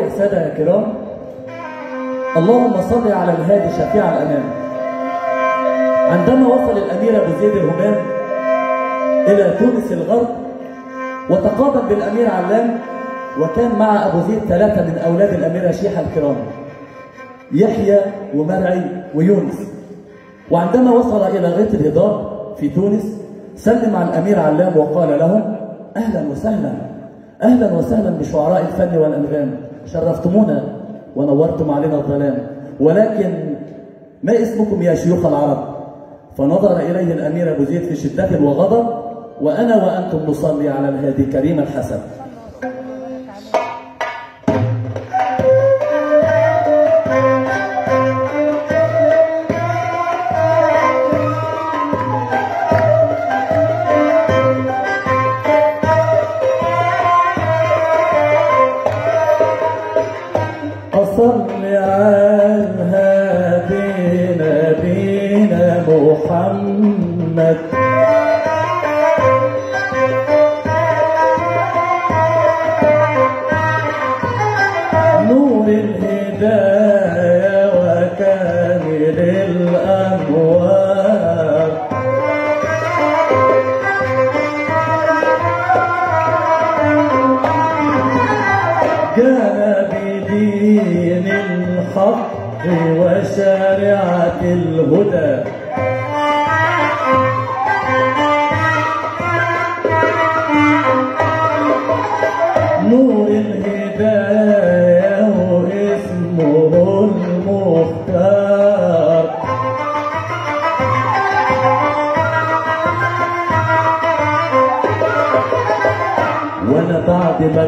يا سادة يا كرام، اللهم صل على الهادي شفيع الأنام. عندما وصل الأمير أبو زيد الهمام إلى تونس الغرب وتقابل بالأمير علام، وكان مع أبو زيد 3 من أولاد الأميرة شيحة الكرام، يحيى ومرعي ويونس. وعندما وصل إلى غيط الهضاب في تونس سلم على الأمير علام وقال لهم: أهلا وسهلا، أهلا وسهلا بشعراء الفن والأنغام، شرفتمونا ونورتم علينا الظلام، ولكن ما اسمكم يا شيوخ العرب؟ فنظر إليه الأمير أبو زيد في شدة وغضب: وأنا وأنتم نصلي على الهادي كريم الحسن. صلي على الهادي نبينا محمد، نور الهداية وكامل الأنوار، جاء بدين الحق وشريعة الهدى، نور الهداية واسمه المختار، وانا بعد ما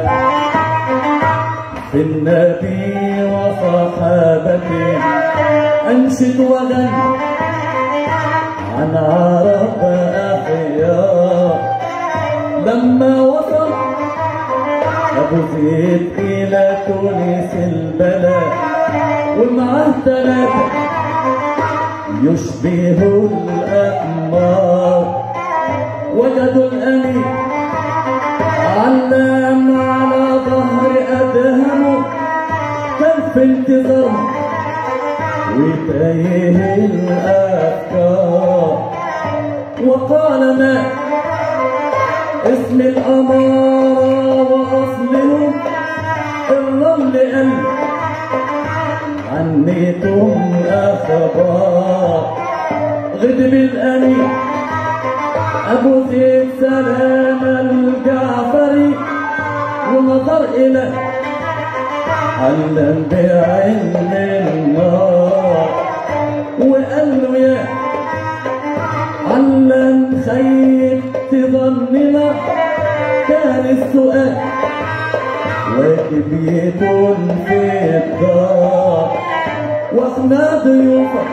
في النبي وصحابته أنشد وغني عن عرب أحياء. لما وصل أبو زيد إلى تونس البلد ومعه 3 يشبه الأقمار، وجدوا الأمير علام على ظهر أدهمه كان في انتظارهم وتايه الأفكار، وقال: ما اسم الأمارة وأصلهم؟ الرمل قال: عنيتم أخبار. غضب الأمير أبو زيد سلام الجعفري ونظر إليه علم بعلم النار، وقال له: يا علم خيب تظننا كان السؤال واجب يكون في الدار، واحنا ضيوفك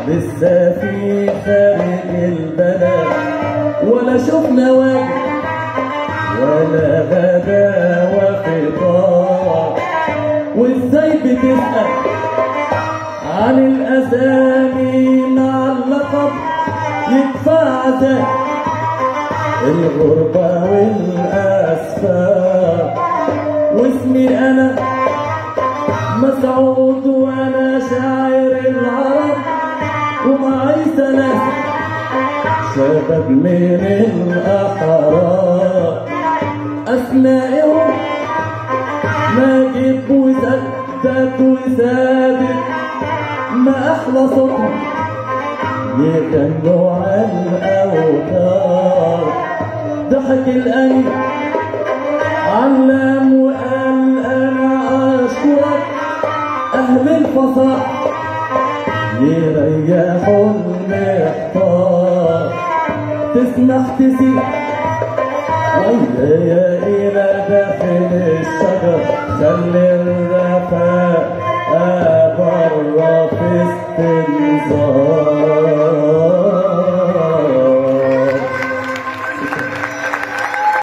لسه في خارج البلد ولا شفنا واجب ولا غدا وفطار، وازاي بتسأل عن الأسامي مع اللقب يدفع عذاب الغربة والأسفار. واسمي أنا مسعود وأنا شاعر العرب ومعي 3 شباب من الأحرار، أسمائهم ماجد وسدد وثابت، ما أحلى صوتهم يغنوا على الأوتار. ضحك الأمير علام وقال: أنا أشكرك أهل الفصاحة يريحوا المحتار، تسمح تسيح ويايا إلى داخل الشجر، خلي